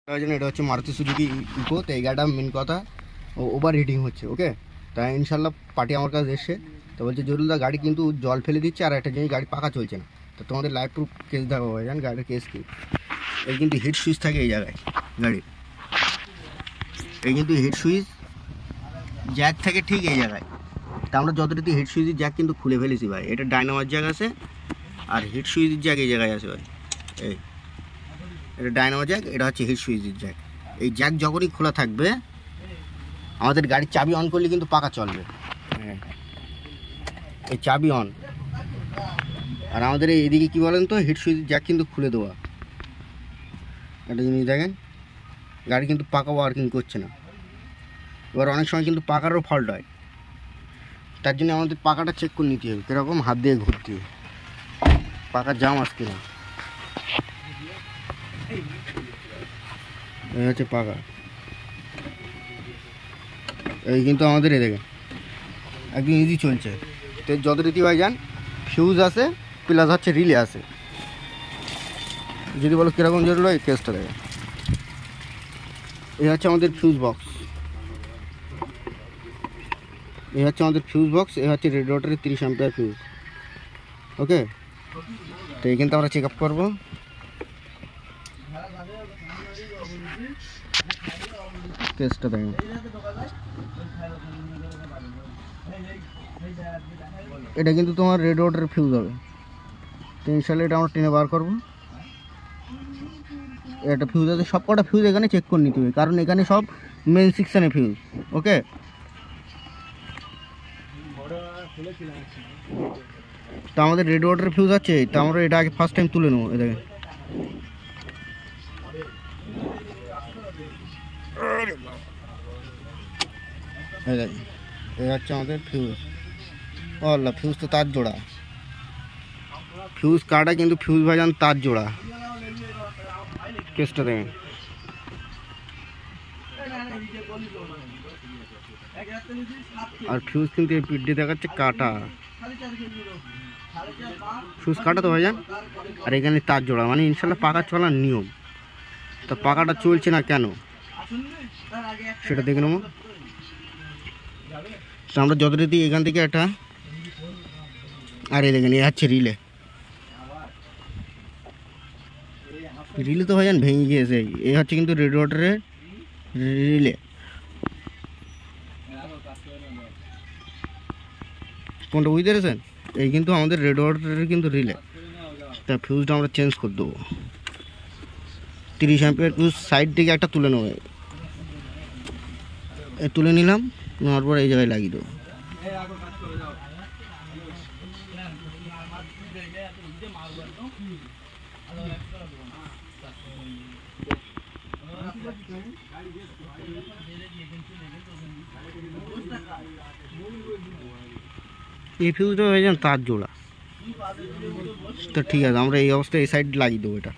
এটা হচ্ছে Maruti Suzuki eco. তো এই গাড়িটা মেন কথা ওভার হিটিং হচ্ছে। ওকে, তাই ইনশাল্লাহ পার্টি আমার কাছে এসছে। তো বলছে জরুলদা গাড়ি কিন্তু জল ফেলে দিচ্ছে, আর একটা জিনিস গাড়ি পাকা চলছে না। তো তোমাদের লাইভ প্রুফ কেস দেখাবো ভাইজান। গাড়ির কেস কি, এই কিন্তু হিট সুইচ থাকে এই জায়গায় গাড়ির, এই কিন্তু হিট সুইচ জ্যাক থাকে ঠিক এই জায়গায়। তা আমরা যতটুকু হিট সুইচের জ্যাক কিন্তু খুলে ফেলেছি ভাই। এটা ডাইনামার জ্যাক আছে আর হিট সুইচের জ্যাক এই জায়গায় আছে ভাই। এই এটা ডাইনামো জ্যাক, এটা হচ্ছে হিট সুইচের জ্যাক। এই জ্যাক যখনই খোলা থাকবে আমাদের গাড়ির চাবি অন করলে কিন্তু পাকা চলবে। হ্যাঁ, এই চাবি অন। আর আমাদের এইদিকে কী বলেন তো, হিট সুইচের জ্যাক কিন্তু খুলে দেওয়া। একটা জিনিস দেখেন, গাড়ি কিন্তু পাকা ওয়ার্কিং করছে না। এবার অনেক সময় কিন্তু পাকারও ফল্ট হয়, তার জন্য আমাদের পাকাটা চেক করে নিতে হবে। কীরকম হাত দিয়ে ঘুরতে হবে, পাকার জাম আসছে কিনা। এই হচ্ছে পাকা। এই কিন্তু আমাদের এই দেখেন একদম ইজি চলছে। তো যত রীতি ভাই যান, ফিউজ আছে প্লাস হচ্ছে রিলে আছে। যদি বলো কীরকম জরুরি এই কেসটা দেখেন। এই হচ্ছে আমাদের ফিউজ বক্স, এই হচ্ছে আমাদের ফিউজ বক্স, এই হচ্ছে রেডিয়েটরের 30 অ্যাম্পিয়ার ফিউজ। ওকে, তো এই কিন্তু আমরা চেক আপ করবো। কেসটা দেখেন, এটা কিন্তু তোমার রেডিয়েটরের ফিউজ হবে। তো ইনশাল্লাহ এটা আমরা টেনে বার করবো। এটা ফিউজ আছে, সব কটা ফিউজ এখানে চেক করে নিতে হবে, কারণ এখানে সব মেন সেকশানে ফিউজ। ওকে, তো আমাদের রেডিয়েটরের ফিউজ আছে, তো আমরা এটা আগে ফার্স্ট টাইম তুলে নেবো। এটাকে এই হচ্ছে আমাদের ফিউজ। আল্লাহ, ফিউজ তো তার জোড়া, ফিউজ কাটা কিন্তু ফিউজ ভাইজান তার জোড়া। কেসটা দেখেন, আর ফিউজ কিন্তু এই পিঠ দিয়ে দেখাচ্ছে কাটা, ফিউজ কাটা তো ভাইজান। আর এখানে তার জোড়া, মানে ইনশাল্লাহ পাকা চলার নিয়ম। তা পাকাটা চলছে না কেন সেটা দেখে নেবো। তো আমরা যতটুকু এখান থেকে একটা, আর এই দেখেন এই হচ্ছে রিলে। রিলে তো ভাইজান ভেঙে গিয়েছে। এই হচ্ছে কিন্তু রেডিয়েটরের রিলে। কোনটা বুঝতে পেরেছেন? এই কিন্তু আমাদের রেডিয়েটরের কিন্তু রিলে। তা ফিউজটা আমরা চেঞ্জ করে দেবো। 30 অ্যাম্পিয়ার ফিউজ সাইড থেকে একটা তুলে নেবো। তুলে নিলাম, নেওয়ার পর এই জায়গায় লাগিয়ে দেবো। এই ফিউজটা হয়ে যান তার জোড়া। তো ঠিক আছে, আমরা এই অবস্থায় এই সাইড লাগিয়ে দেবো। এটা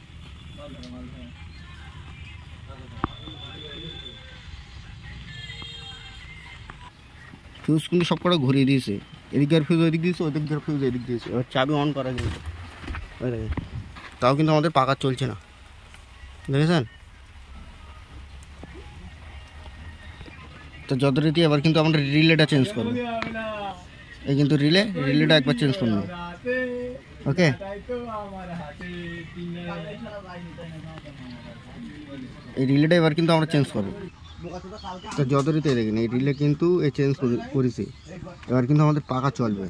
ফিউজ কিন্তু সব কটা ঘুরিয়ে দিয়েছে। এদিককার ফিউজ ওইদিক দিয়েছে, ওইদিককার ফিউজ এদিক দিয়েছে। এবার চাবি অন করা কিন্তু, তাও কিন্তু আমাদের পাকা চলছে না, দেখেছেন? তো যথারীতি এবার কিন্তু আমরা রিলেটা চেঞ্জ করবো। এই কিন্তু রিলেটা একবার চেঞ্জ করবো। ওকে, এই রিলেটা এবার কিন্তু আমরা চেঞ্জ করবো। তো যথারীতি দেখেন এই রিলে কিন্তু এই চেঞ্জ করেছি। এবার কিন্তু আমাদের পাকা চলবে।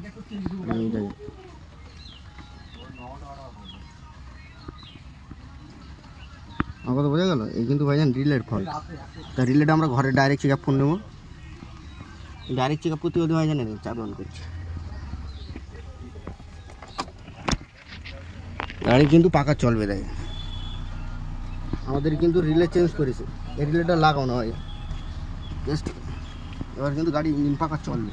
আমার কথা বোঝা গেল? এই কিন্তু ভাইজান রিলের ফল্ট। তা রিলেটা আমরা ঘরে ডাইরেক্ট চেক আপ করে নেবো। ডাইরেক্ট চেক আপ করতে হতে ভাইজান চাবি অন করছি। গাড়ি কিন্তু পাকা চলবে। দেয় আমাদের কিন্তু রিলে চেঞ্জ করেছে, এই রিলেটা লাগানো হয় জাস্ট। এবার কিন্তু গাড়ি ইঞ্জিন পাকা চলবে।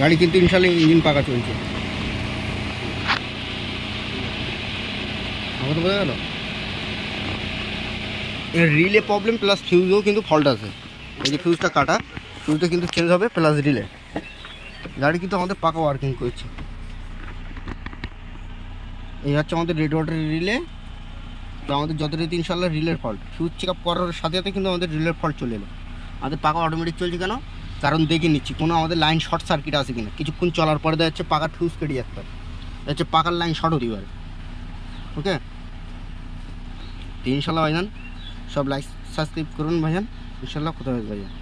গাড়ি কিন্তু ইনশাল্লাহ ইঞ্জিন পাকা চলছে। আমাদের বোঝা গেল? এর রিলে প্রবলেম প্লাস ফিউজও কিন্তু ফল্ট আছে। এই যে ফিউজটা কাটা, ফিউজটা কিন্তু চেঞ্জ হবে প্লাস রিলে। গাড়ি কিন্তু আমাদের পাকা ওয়ার্কিং করছে। এই হচ্ছে আমাদের রেড ওয়াটার রিলে। তো আমাদের যত রীতি ইনশাল্লাহ রিলের ফল্ট, ফিউজ চেক আপ করার সাথে সাথে কিন্তু আমাদের রিলের ফল্ট চলে এলো। আমাদের পাকা অটোমেটিক চলছে কেন? কারণ দেখে নিচ্ছি কোনো আমাদের লাইন শর্ট সার্কিট আছে কিনা। কিছুক্ষণ চলার পরে দেখা যাচ্ছে পাকার ফিউজ কেটে যেতে পারে, হচ্ছে পাকার লাইন শর্ট হতে পারে। ওকে, তো ইনশাল্লাহ ভাইজান সব লাইক সাবস্ক্রাইব করুন ভাইজান, ইনশাল্লাহ কোথাও ভাইজান।